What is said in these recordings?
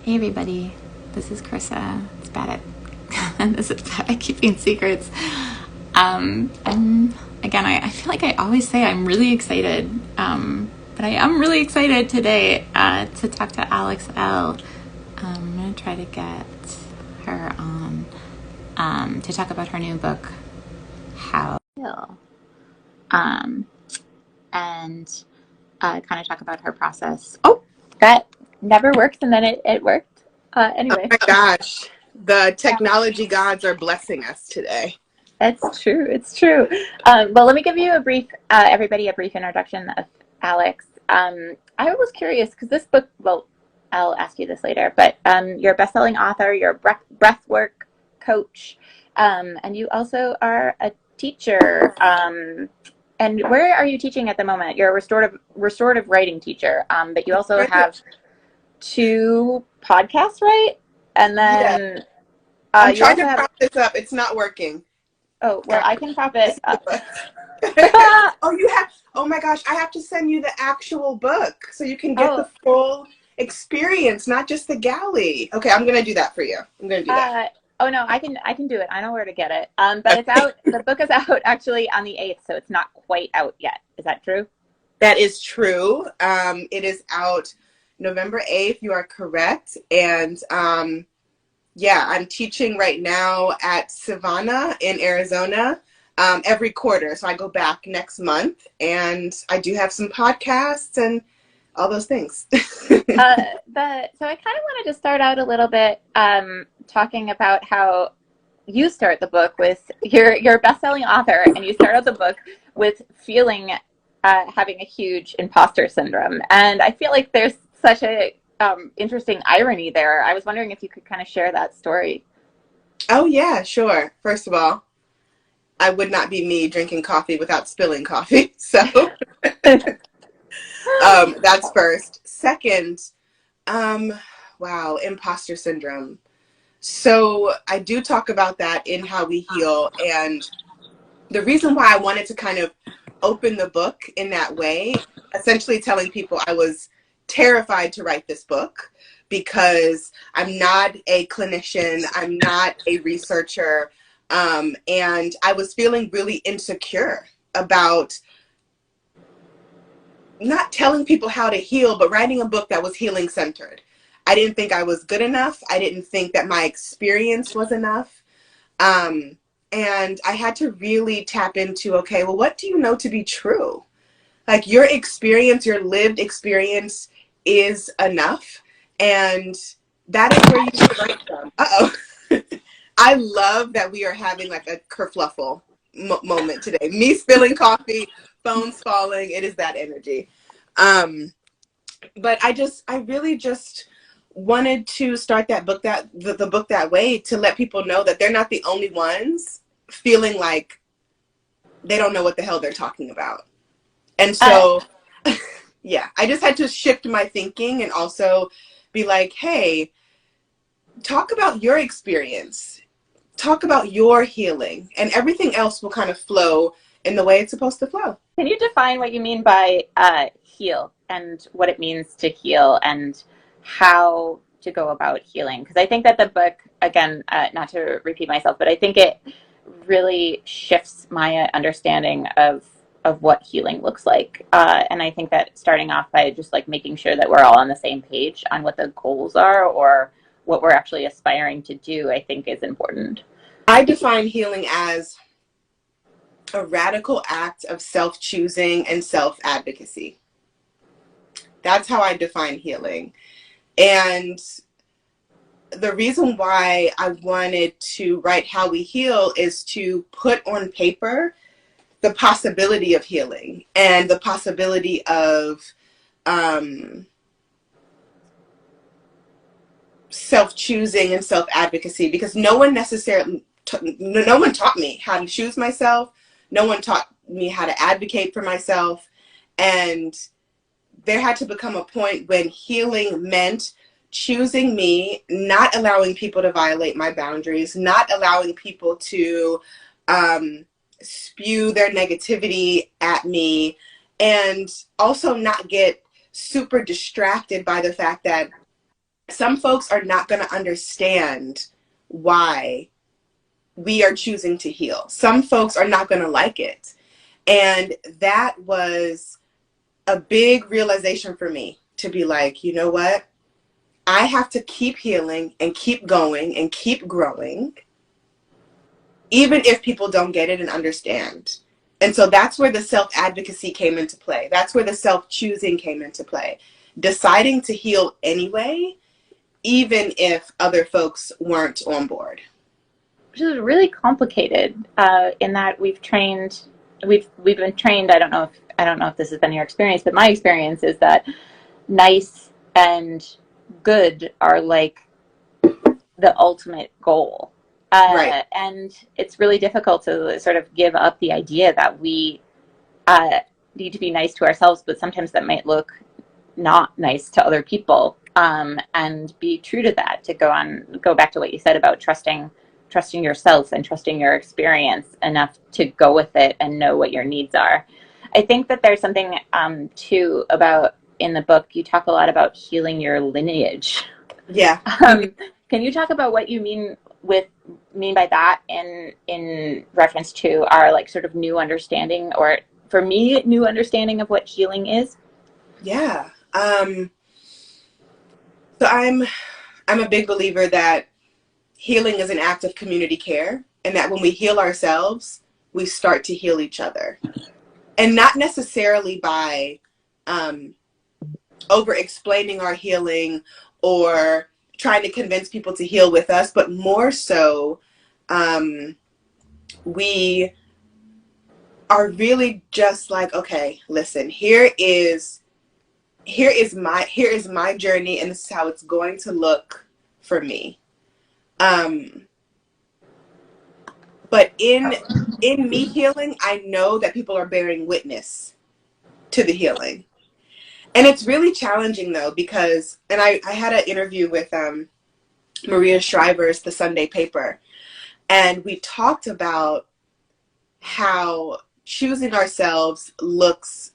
Hey everybody, this is Krissa. It's bad at this is bad at keeping secrets. And again, I feel like I always say I'm really excited, but I am really excited today to talk to Alex Elle. I'm gonna try to get her on to talk about her new book, How to Heal, and kind of talk about her process. Oh, that never works, and then it worked. Oh Anyway. my gosh, the technology gods are blessing us today. It's true. It's true. Well, let me give you a brief, everybody, a brief introduction of Alex. I was curious because this book, well, I'll ask you this later, but you're a best-selling author, you're a breathwork coach, and you also are a teacher. And where are you teaching at the moment? You're a restorative writing teacher, but you also have two podcasts, right? And Yeah, then I'm you trying also to have. prop this up. It's not working. Oh, well, I can prop it up. Oh, you have, oh my gosh, I have to send you the actual book so you can get Oh, the full experience, not just the galley. Okay, I'm going to do that for you. I'm going to do that. uh, oh no, I can do it. I know where to get it. But it's out. The book is out actually on the 8th, so it's not quite out yet. Is that true? That is true. It is out November 8th. You are correct. And yeah, I'm teaching right now at CIVANA in Arizona every quarter. So I go back next month, and I do have some podcasts and all those things. So I kind of wanted to start out a little bit talking about how you start the book with your best-selling author, and you start out the book with feeling having a huge imposter syndrome, and I feel like there's such a interesting irony there. I was wondering if you could kind of share that story. Oh, yeah, sure. First of all, I would not be me drinking coffee without spilling coffee. So that's first. Second, um, wow, imposter syndrome. So I do talk about that in How We Heal. And the reason why I wanted to kind of open the book in that way, essentially telling people I was terrified to write this book because I'm not a clinician, I'm not a researcher, and I was feeling really insecure about not telling people how to heal, but writing a book that was healing centered. I didn't think I was good enough. I didn't think that my experience was enough. Um, and I had to really tap into, okay, well, what do you know to be true? Like your experience, your lived experience is enough. And that is where you should write from. Uh-oh. I love that we are having like a kerfluffle moment today. Me spilling coffee, phones falling. It is that energy. Um, but I really just wanted to start that book the book that way to let people know that they're not the only ones feeling like they don't know what the hell they're talking about. And Uh, so, yeah, I just had to shift my thinking and also be like, hey, talk about your experience, talk about your healing, and everything else will kind of flow in the way it's supposed to flow. can you define what you mean by heal and what it means to heal and how to go about healing? Because I think that the book, again, not to repeat myself, but I think it really shifts my understanding of what healing looks like. And I think that starting off by just like making sure that we're all on the same page on what the goals are or what we're actually aspiring to do, I think is important. I define healing as a radical act of self-choosing and self-advocacy. That's how I define healing. And the reason why I wanted to write How We Heal is to put on paper the possibility of healing and the possibility of um, self-choosing and self-advocacy, because no one necessarily, no one taught me how to choose myself. No one taught me how to advocate for myself. And there had to become a point when healing meant choosing me, not allowing people to violate my boundaries, not allowing people to spew their negativity at me, and also not get super distracted by the fact that some folks are not going to understand why we are choosing to heal. Some folks are not going to like it. And that was a big realization for me, to be like, you know what? I have to keep healing and keep going and keep growing, even if people don't get it and understand. And so that's where the self-advocacy came into play. That's where the self-choosing came into play. Deciding to heal anyway, even if other folks weren't on board. Which is really complicated in that we've been trained. I don't know if this has been your experience, but my experience is that nice and good are like the ultimate goal. Right. And it's really difficult to sort of give up the idea that we need to be nice to ourselves, but sometimes that might look not nice to other people. And be true to that, to go back to what you said about trusting yourself and trusting your experience enough to go with it and know what your needs are. I think that there's something too about, in the book, you talk a lot about healing your lineage. Yeah. Can you talk about what you mean by that in reference to our like sort of new understanding, or for me, new understanding of what healing is? Yeah. So I'm a big believer that healing is an act of community care, and that when we heal ourselves, we start to heal each other. And not necessarily by over explaining our healing or trying to convince people to heal with us, but more so we are really just like, okay, listen, here is my journey, and this is how it's going to look for me. But in me healing, I know that people are bearing witness to the healing. And it's really challenging though, because, and I had an interview with Maria Shriver's The Sunday Paper, and we talked about how choosing ourselves looks,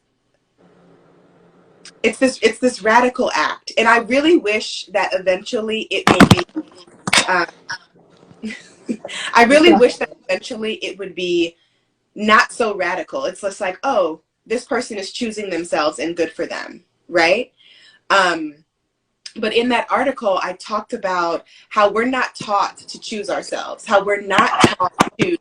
it's this radical act. And I really wish that eventually it would be, I really wish that eventually it would be not so radical. It's just like, oh, this person is choosing themselves and good for them, right? But in that article, I talked about how we're not taught to choose ourselves, how we're not taught to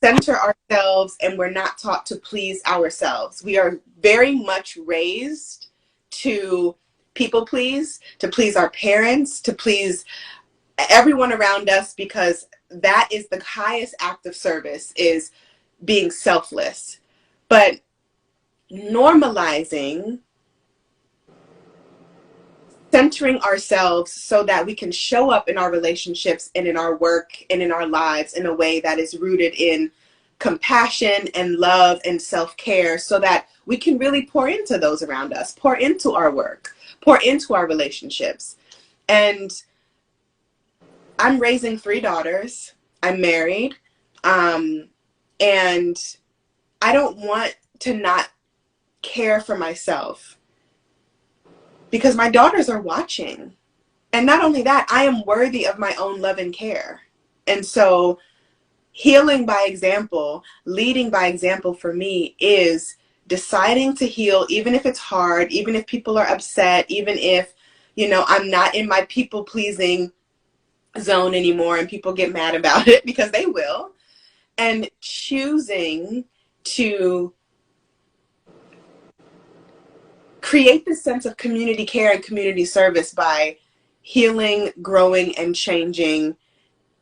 center ourselves, and we're not taught to please ourselves. We are very much raised to people please, to please our parents, to please everyone around us, because that is the highest act of service, is being selfless. But normalizing centering ourselves so that we can show up in our relationships and in our work and in our lives in a way that is rooted in compassion and love and self-care, so that we can really pour into those around us, pour into our work, pour into our relationships. And I'm raising 3 daughters. I'm married. And I don't want to not care for myself, because my daughters are watching. And not only that, I am worthy of my own love and care. And so healing by example, leading by example for me is deciding to heal, even if it's hard, even if people are upset, even if, I'm not in my people pleasing zone anymore and people get mad about it, because they will. And choosing to create this sense of community care and community service by healing, growing, and changing,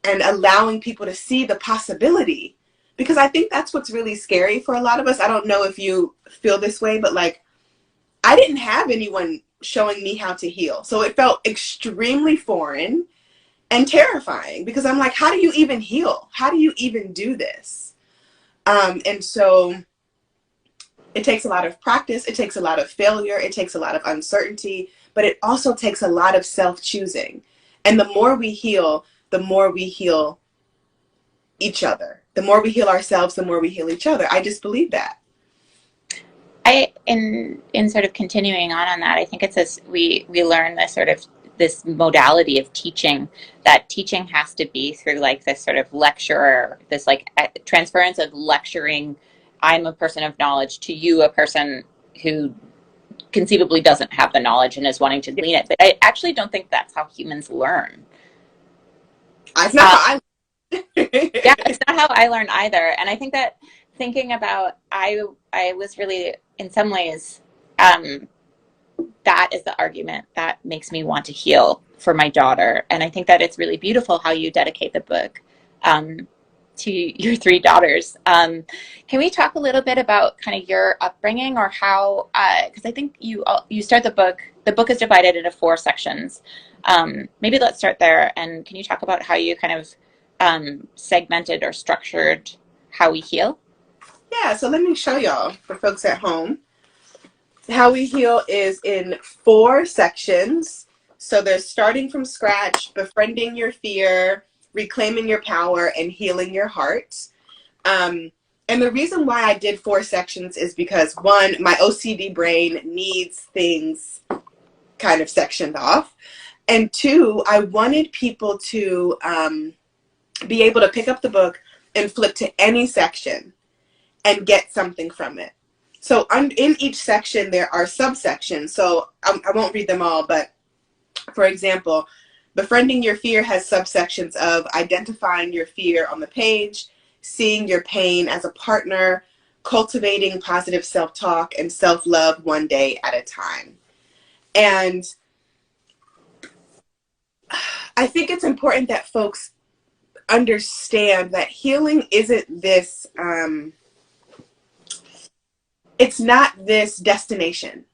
and allowing people to see the possibility. Because I think that's what's really scary for a lot of us. I don't know if you feel this way, but like, I didn't have anyone showing me how to heal. So it felt extremely foreign and terrifying, because I'm like, how do you even heal? How do you even do this? And so it takes a lot of practice. It takes a lot of failure. It takes a lot of uncertainty, but it also takes a lot of self-choosing. And the more we heal, the more we heal each other. The more we heal ourselves, the more we heal each other. I just believe that. In sort of continuing on that, I think it's this, we learn this sort of this modality of teaching, that teaching has to be through like this sort of lecturer, this like transference of lecturing. I'm a person of knowledge to you, a person who conceivably doesn't have the knowledge and is wanting to glean it. But I actually don't think that's how humans learn. It's not how I. Yeah, it's not how I learn either. And I think that thinking about, I was really, in some ways, um, that is the argument that makes me want to heal for my daughter. And I think that it's really beautiful how you dedicate the book um, to your three daughters. Can we talk a little bit about kind of your upbringing, or how, because I think you start the book is divided into four sections. Maybe let's start there. And can you talk about how you kind of segmented or structured how we heal? Yeah, so let me show y'all, for folks at home. How we heal is in four sections. So there's starting from scratch, befriending your fear, reclaiming your power, and healing your heart. And the reason why I did four sections is because, one, my OCD brain needs things kind of sectioned off. And two, I wanted people to be able to pick up the book and flip to any section and get something from it. So in each section, there are subsections. So I won't read them all, but for example, befriending your fear has subsections of identifying your fear on the page, seeing your pain as a partner, cultivating positive self-talk, and self-love one day at a time. And I think it's important that folks understand that healing isn't this, it's not this destination.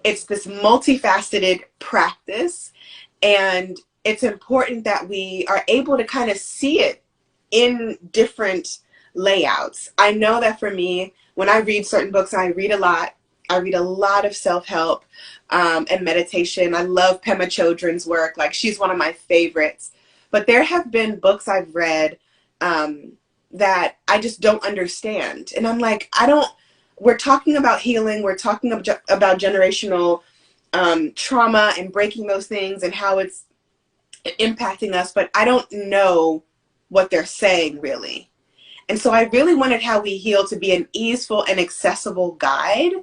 It's this multifaceted practice, and it's important that we are able to kind of see it in different layouts. I know that for me, when I read certain books, I read a lot. I read a lot of self-help and meditation. I love Pema Chodron's work. Like, she's one of my favorites. But there have been books I've read that I just don't understand. And I'm like, we're talking about healing. We're talking about generational trauma and breaking those things and how it's impacting us, but I don't know what they're saying really. And so I really wanted How We Heal to be an easeful and accessible guide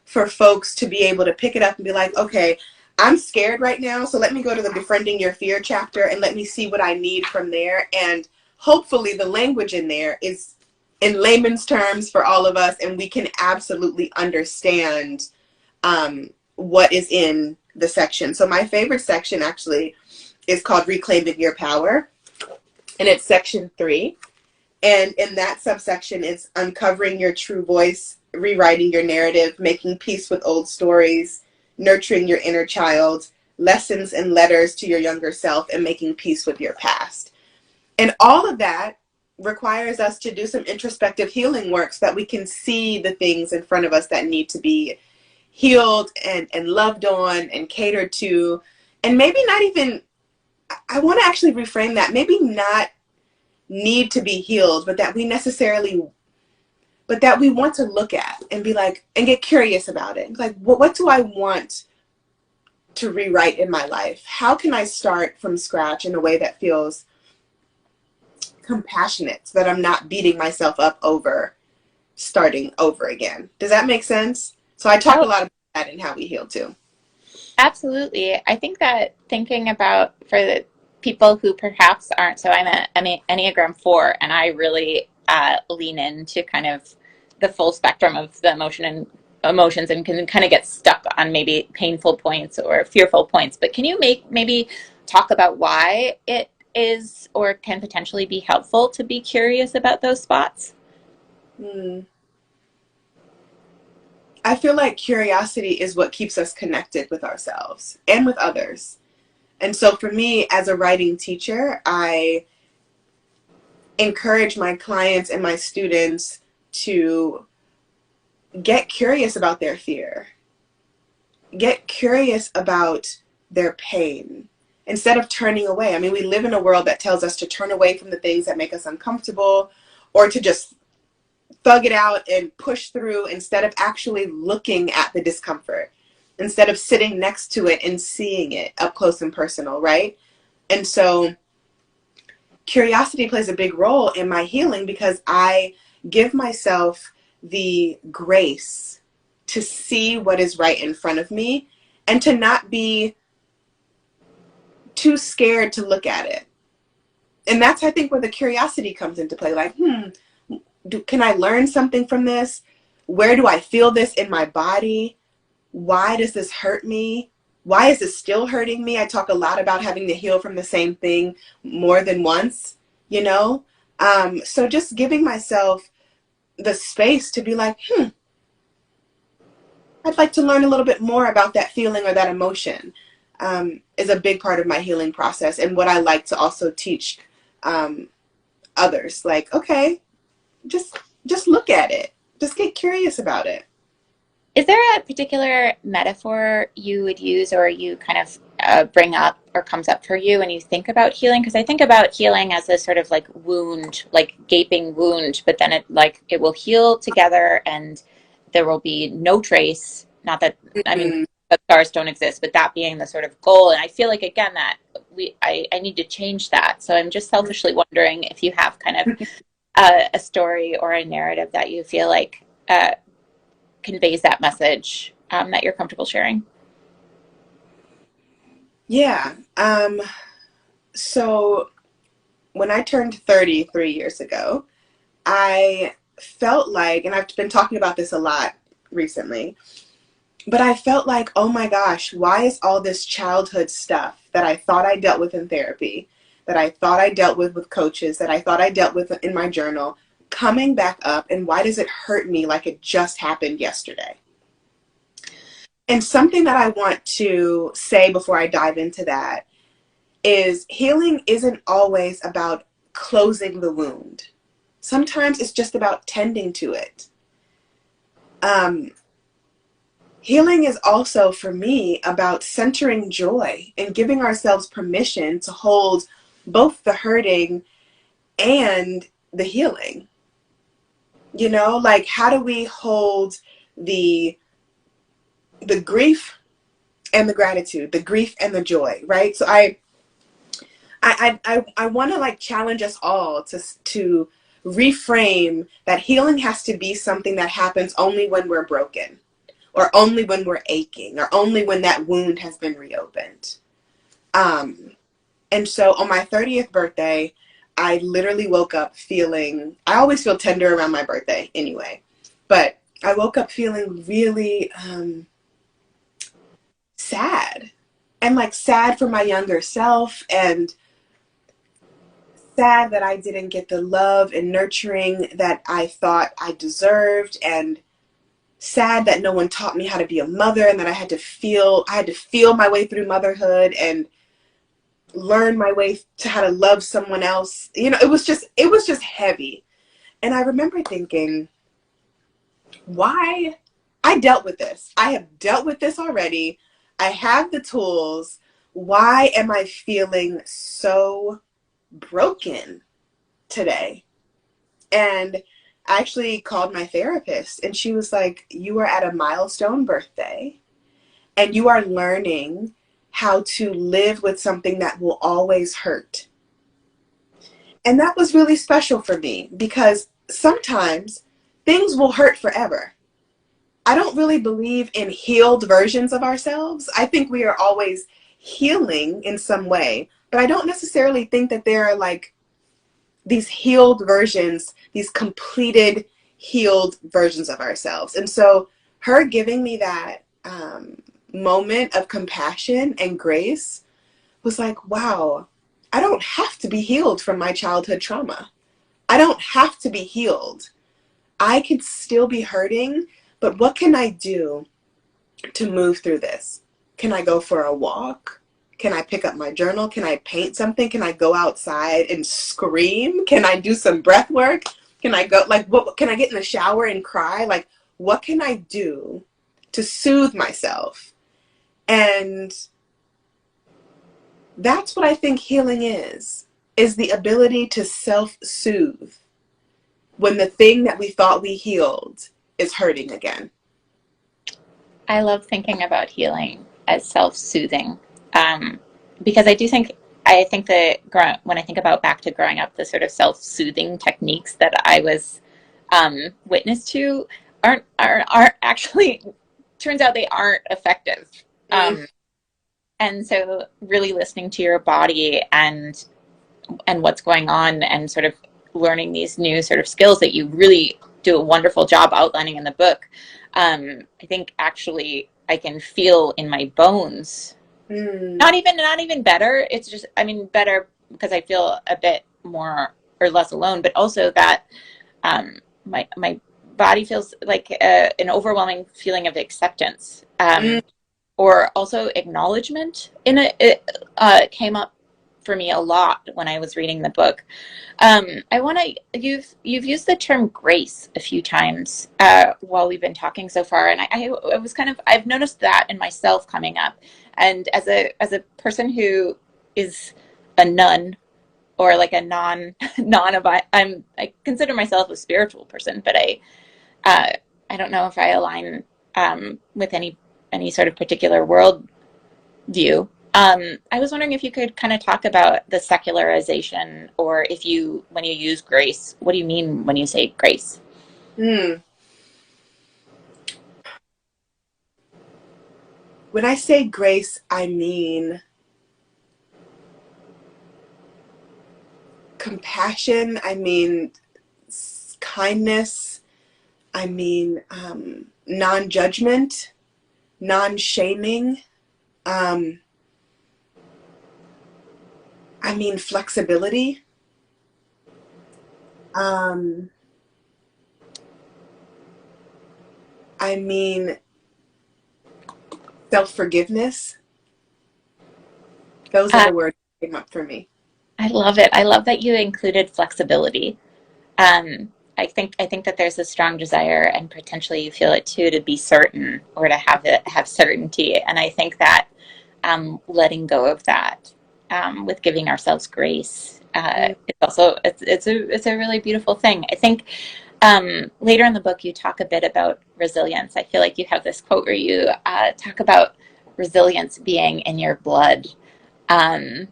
for folks to be able to pick it up and be like, okay, I'm scared right now, so let me go to the Befriending Your Fear chapter and let me see what I need from there. And hopefully the language in there is in layman's terms for all of us, and we can absolutely understand what is in the section. So my favorite section actually is called Reclaiming Your Power, and it's section 3. And in that subsection, it's uncovering your true voice, rewriting your narrative, making peace with old stories, nurturing your inner child, lessons and letters to your younger self, and making peace with your past. And all of that requires us to do some introspective healing work so that we can see the things in front of us that need to be healed and loved on and catered to. And maybe not even, I want to actually reframe that, maybe not need to be healed, but that we want to look at and be like, and get curious about it. Like, what do I want to rewrite in my life? How can I start from scratch in a way that feels compassionate, so that I'm not beating myself up over starting over again? Does that make sense? So I talk a lot about that in How We Heal too. Absolutely. I think that thinking about, for the people who perhaps aren't, so I'm an Enneagram 4, and I really lean into kind of the full spectrum of the emotions and can kind of get stuck on maybe painful points or fearful points. But can you maybe talk about why it is or can potentially be helpful to be curious about those spots? I feel like curiosity is what keeps us connected with ourselves and with others. And so for me, as a writing teacher, I encourage my clients and my students to get curious about their fear. Get curious about their pain instead of turning away. I mean, we live in a world that tells us to turn away from the things that make us uncomfortable, or to just thug it out and push through instead of actually looking at the discomfort instead of sitting next to it and seeing it up close and personal, right? And so curiosity plays a big role in my healing because I give myself the grace to see what is right in front of me and to not be too scared to look at it. And that's, I think, where the curiosity comes into play. Like, can I learn something from this? Where do I feel this in my body? Why does this hurt me? Why is it still hurting me? I talk a lot about having to heal from the same thing more than once, you know? So just giving myself the space to be like, I'd like to learn a little bit more about that feeling or that emotion, is a big part of my healing process. And what I like to also teach others, like, okay, just look at it. Just get curious about it. Is there a particular metaphor you would use or you kind of bring up or comes up for you when you think about healing? Because I think about healing as a sort of like wound, like gaping wound, but then it will heal together and there will be no trace. Not that, I mean, Mm. the scars don't exist, but that being the sort of goal. And I feel like, again, that I need to change that. So I'm just selfishly wondering if you have kind of a story or a narrative that you feel like conveys that message that you're comfortable sharing. Yeah. So when I turned 30 3 years ago, I felt like, and I've been talking about this a lot recently, but I felt like, oh my gosh, why is all this childhood stuff that I thought I dealt with in therapy, that I thought I dealt with coaches, that I thought I dealt with in my journal, coming back up, and why does it hurt me like it just happened yesterday? And something that I want to say before I dive into that is healing isn't always about closing the wound. Sometimes it's just about tending to it. Healing is also, for me, about centering joy and giving ourselves permission to hold both the hurting and the healing. You know, like, how do we hold the grief and the gratitude, the grief and the joy, right? So I want to like challenge us all to reframe that healing has to be something that happens only when we're broken, or only when we're aching, or only when that wound has been reopened. And so on my 30th birthday, I literally woke up feeling, I always feel tender around my birthday anyway, but I woke up feeling really sad, and like sad for my younger self, and sad that I didn't get the love and nurturing that I thought I deserved, and sad that no one taught me how to be a mother, and that I had to feel my way through motherhood and learn my way to how to love someone else. You know, it was just heavy. And I remember thinking, why? I dealt with this. I have dealt with this already. I have the tools. Why am I feeling so broken today? And I actually called my therapist, and she was like, you are at a milestone birthday and you are learning how to live with something that will always hurt. And that was really special for me because sometimes things will hurt forever. I don't really believe in healed versions of ourselves. I think we are always healing in some way, but I don't necessarily think that there are like these healed versions, these completed healed versions of ourselves. And so her giving me that moment of compassion and grace was like, wow, I don't have to be healed from my childhood trauma. I don't have to be healed. I could still be hurting, but what can I do to move through this? Can I go for a walk? Can I pick up my journal? Can I paint something? Can I go outside and scream? Can I do some breath work? Can I go, like, what, can I get in the shower and cry? Like, what can I do to soothe myself? And that's what I think healing is the ability to self-soothe when the thing that we thought we healed is hurting again. I love thinking about healing as self-soothing, um, because I think that when I think about back to growing up, the sort of self-soothing techniques that I was witness to aren't actually, turns out they aren't effective. Mm, And so really listening to your body and what's going on and sort of learning these new sort of skills that you really do a wonderful job outlining in the book. I think actually I can feel in my bones, mm, not even better. It's just, I mean, better because I feel a bit more or less alone, but also that my body feels like an overwhelming feeling of acceptance, mm. or also acknowledgement. It came up for me a lot when I was reading the book. I want to. You've used the term grace a few times while we've been talking so far, and I was kind of, I've noticed that in myself coming up, and as a person who is a nun or like a non I consider myself a spiritual person, but uh, I don't know if I align with any sort of particular world view. I was wondering if you could kind of talk about the secularization, or if you, when you use grace, what do you mean when you say grace? Mm. When I say grace, I mean compassion. I mean kindness. I mean non-judgment, non-shaming. Um, I mean flexibility. Um, I mean self-forgiveness. Those are Uh, the words that came up for me. I love it. I love that you included flexibility. I think that there's a strong desire, and potentially you feel it too, to be certain or to have certainty. And I think that letting go of that, with giving ourselves grace, Mm, it's also it's a really beautiful thing. I think later in the book you talk a bit about resilience. I feel like you have this quote where you talk about resilience being in your blood. Um,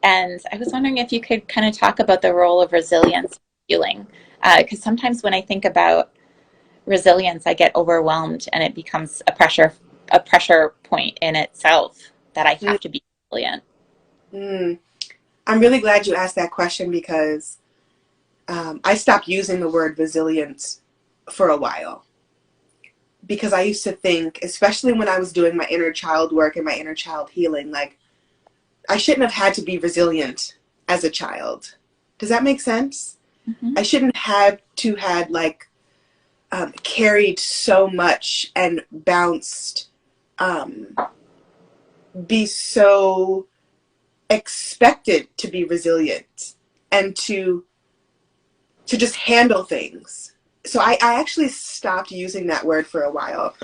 and I was wondering if you could kind of talk about the role of resilience in healing. Because sometimes when I think about resilience, I get overwhelmed and it becomes a pressure point in itself that I mm, have to be resilient. mm. I'm really glad you asked that question because I stopped using the word resilience for a while because I used to think, especially when I was doing my inner child work and my inner child healing, like I shouldn't have had to be resilient as a child. Does that make sense? Mm-hmm. I shouldn't have to had like carried so much and bounced, um, be so expected to be resilient and to just handle things. So I actually stopped using that word for a while.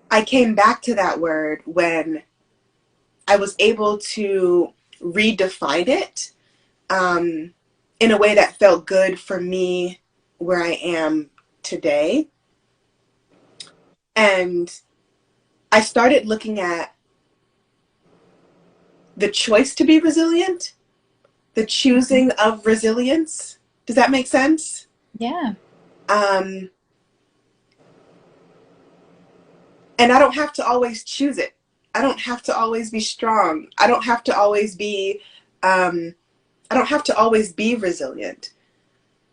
I came back to that word when I was able to redefine it in a way that felt good for me where I am today. And I started looking at the choice to be resilient, the choosing of resilience. Does that make sense? Yeah. Um, and I don't have to always choose it. I don't have to always be strong. I don't have to always be um, I don't have to always be resilient.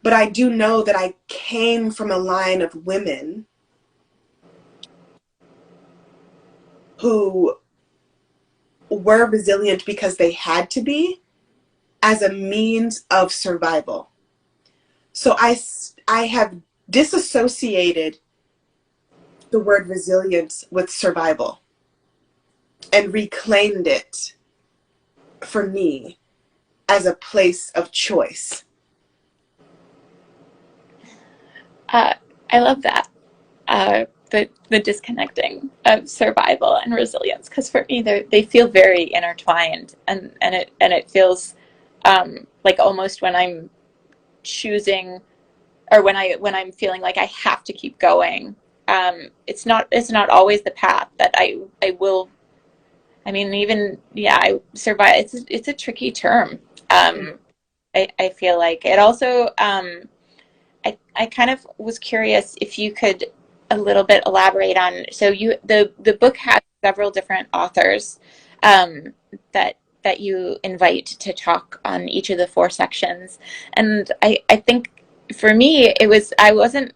But I do know that I came from a line of women who were resilient because they had to be as a means of survival. So I have disassociated the word resilience with survival and reclaimed it for me as a place of choice. Uh, I love that. The disconnecting of survival and resilience, because for me they feel very intertwined, and it feels like almost when I'm choosing, or when I'm feeling like I have to keep going, it's not always the path that I will. I mean, even yeah, I survive. It's a tricky term. I feel like it also. I kind of was curious if you could a little bit elaborate on. So the book has several different authors um, that you invite to talk on each of the four sections, and I think for me it was I wasn't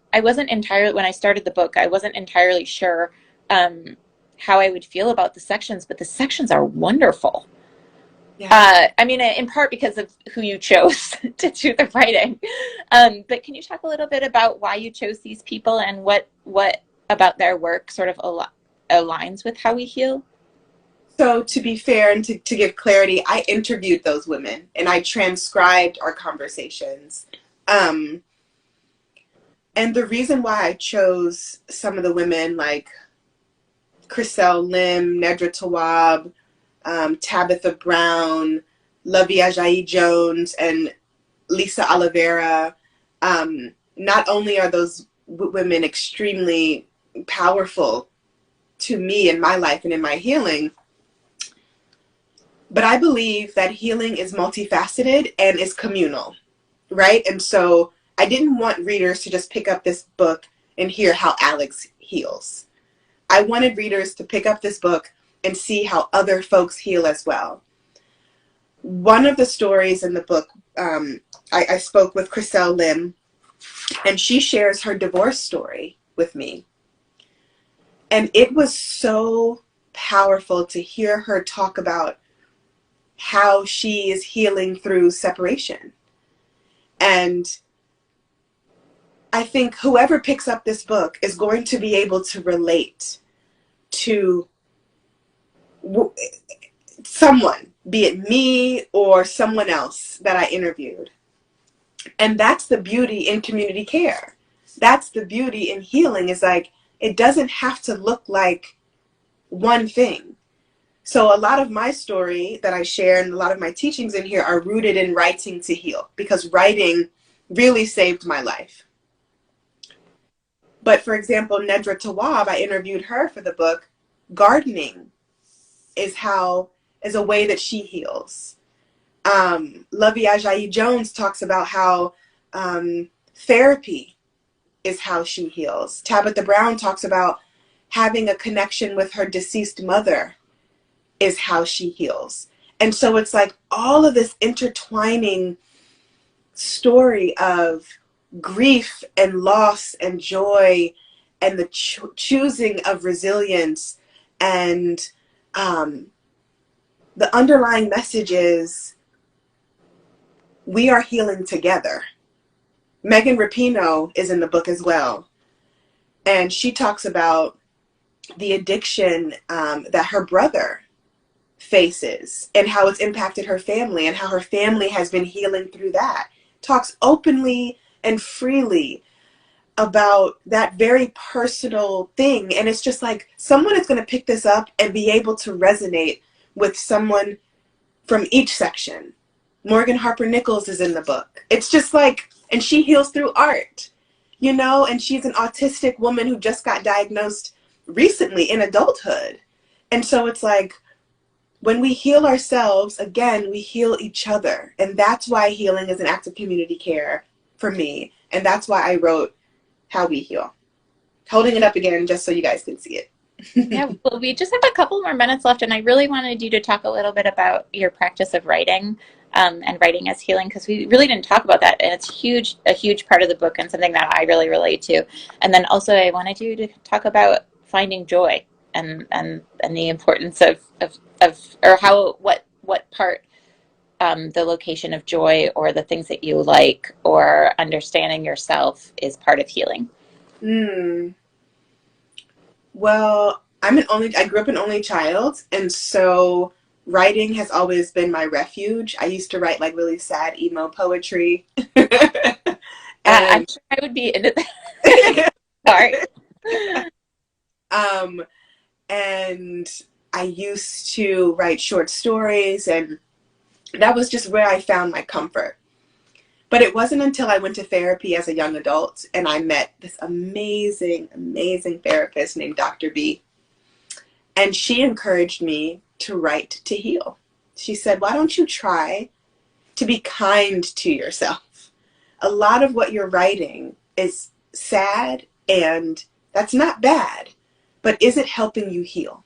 entirely when I started the book I wasn't entirely sure um, how I would feel about the sections, but the sections are wonderful. Yeah. I mean, in part because of who you chose to do the writing. But can you talk a little bit about why you chose these people and what about their work sort of aligns with how we heal? So to be fair and to give clarity, I interviewed those women and I transcribed our conversations. Um, and the reason why I chose some of the women like Chriselle Lim, Nedra Tawwab, Tabitha Brown, Lovie Ajayi Jones, and Lisa Oliveira, not only are those women extremely powerful to me in my life and in my healing, but I believe that healing is multifaceted and is communal, right? And so I didn't want readers to just pick up this book and hear how Alex heals. I wanted readers to pick up this book and see how other folks heal as well. One of the stories in the book, I spoke with Chriselle Lim, and she shares her divorce story with me. And it was so powerful to hear her talk about how she is healing through separation. And I think whoever picks up this book is going to be able to relate to someone, be it me or someone else that I interviewed. And that's the beauty in community care. That's the beauty in healing, is like, it doesn't have to look like one thing. So a lot of my story that I share and a lot of my teachings in here are rooted in writing to heal, because writing really saved my life. But for example, Nedra Tawwab, I interviewed her for the book. Gardening is a way that she heals. Lovie Ajayi Jones talks about how therapy is how she heals. Tabitha Brown talks about having a connection with her deceased mother is how she heals. And so it's like all of this intertwining story of grief and loss and joy and the choosing of resilience, and the underlying message is we are healing together. Megan Rapinoe is in the book as well, and she talks about the addiction that her brother faces and how it's impacted her family and how her family has been healing through that. Talks openly and freely about that very personal thing. And it's just like someone is going to pick this up and be able to resonate with someone from each section. Morgan Harper Nichols is in the book. It's just like, and she heals through art, you know, and she's an autistic woman who just got diagnosed recently in adulthood. And so it's like, when we heal ourselves, again, we heal each other. And that's why healing is an act of community care for me. And that's why I wrote How We Heal. Holding it up again just so you guys can see it. Yeah, well, we just have a couple more minutes left, and I really wanted you to talk a little bit about your practice of writing and writing as healing, because we really didn't talk about that, and it's a huge part of the book and something that I really relate to. And then also I wanted you to talk about finding joy and the importance of or how what part the location of joy or the things that you like or understanding yourself is part of healing. Mm. Well, I grew up an only child, and so writing has always been my refuge. I used to write like really sad emo poetry. I'm And sure I would be into that. Sorry. um and I used to write short stories, and that was just where I found my comfort. But it wasn't until I went to therapy as a young adult and I met this amazing, amazing therapist named Dr. B. And she encouraged me to write to heal. She said, why don't you try to be kind to yourself? A lot of what you're writing is sad, and that's not bad, but is it helping you heal?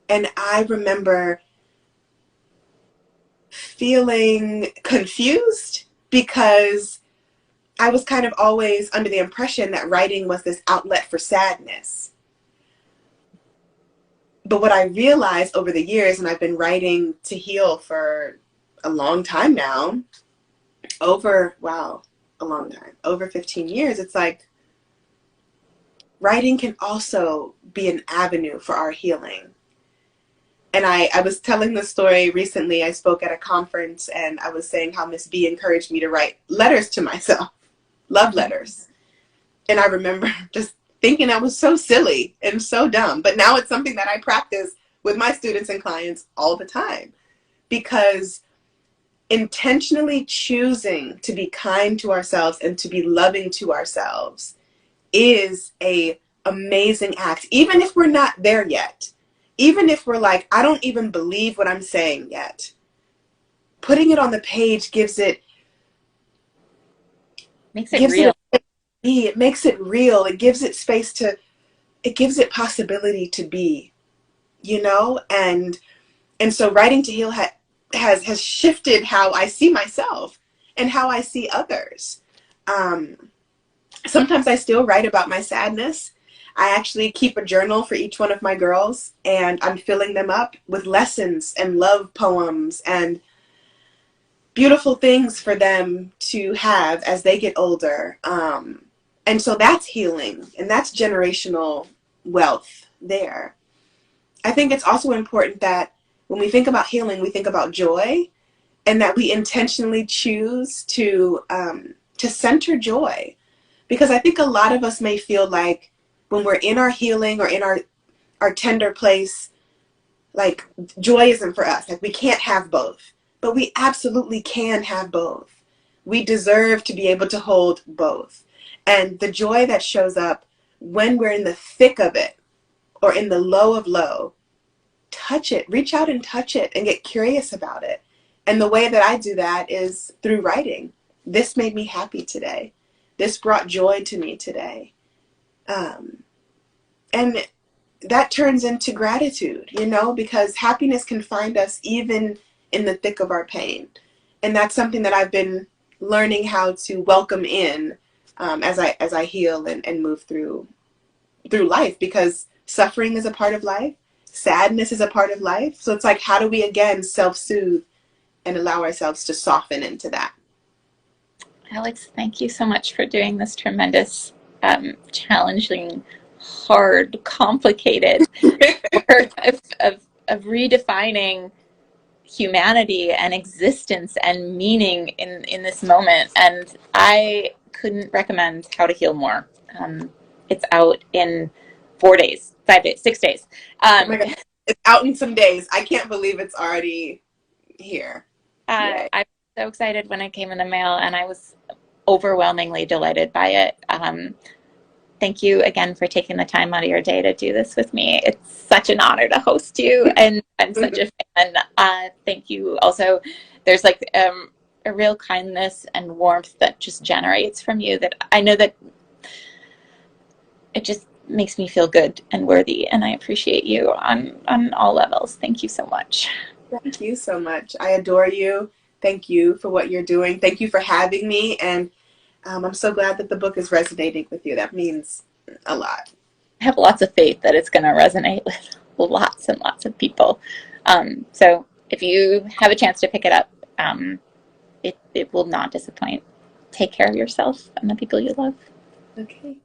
And I remember feeling confused because I was kind of always under the impression that writing was this outlet for sadness. But what I realized over the years, and I've been writing to heal for a long time now, over 15 years, it's like writing can also be an avenue for our healing. And I was telling this story recently. I spoke at a conference and I was saying how Miss B encouraged me to write letters to myself, love letters. And I remember just thinking I was so silly and so dumb. But now it's something that I practice with my students and clients all the time, because intentionally choosing to be kind to ourselves and to be loving to ourselves is a amazing act, even if we're not there yet. Even if we're like, I don't even believe what I'm saying yet. Putting it on the page gives it real. It makes it real. It gives it space to, it gives it possibility to be, you know? And so writing to heal has shifted how I see myself and how I see others. Sometimes I still write about my sadness. I actually keep a journal for each one of my girls, and I'm filling them up with lessons and love poems and beautiful things for them to have as they get older. And so that's healing, and that's generational wealth there. I think it's also important that when we think about healing, we think about joy, and that we intentionally choose to center joy. Because I think a lot of us may feel like when we're in our healing or in our tender place, like joy isn't for us. Like we can't have both. But we absolutely can have both. We deserve to be able to hold both. And the joy that shows up when we're in the thick of it or in the low of low, touch it, reach out and touch it and get curious about it. And the way that I do that is through writing. This made me happy today. This brought joy to me today. And that turns into gratitude, you know, because happiness can find us even in the thick of our pain. And that's something that I've been learning how to welcome in as I heal and move through life, because suffering is a part of life. Sadness is a part of life. So it's like, how do we again self-soothe and allow ourselves to soften into that? Alex, thank you so much for doing this tremendous, challenging, hard, complicated work of redefining humanity and existence and meaning in this moment. And I couldn't recommend How to Heal more. It's out in 4 days, 5 days, 6 days. Oh my God. It's out in some days. I can't believe it's already here. I was so excited when it came in the mail, and I was overwhelmingly delighted by it. Thank you again for taking the time out of your day to do this with me. It's such an honor to host you, and I'm such a fan. Thank you. Also, there's like a real kindness and warmth that just generates from you that I know that it just makes me feel good and worthy, and I appreciate you on all levels. Thank you so much. Thank you so much. I adore you. Thank you for what you're doing. Thank you for having me. And I'm so glad that the book is resonating with you. That means a lot. I have lots of faith that it's going to resonate with lots and lots of people. So if you have a chance to pick it up, it will not disappoint. Take care of yourself and the people you love. Okay.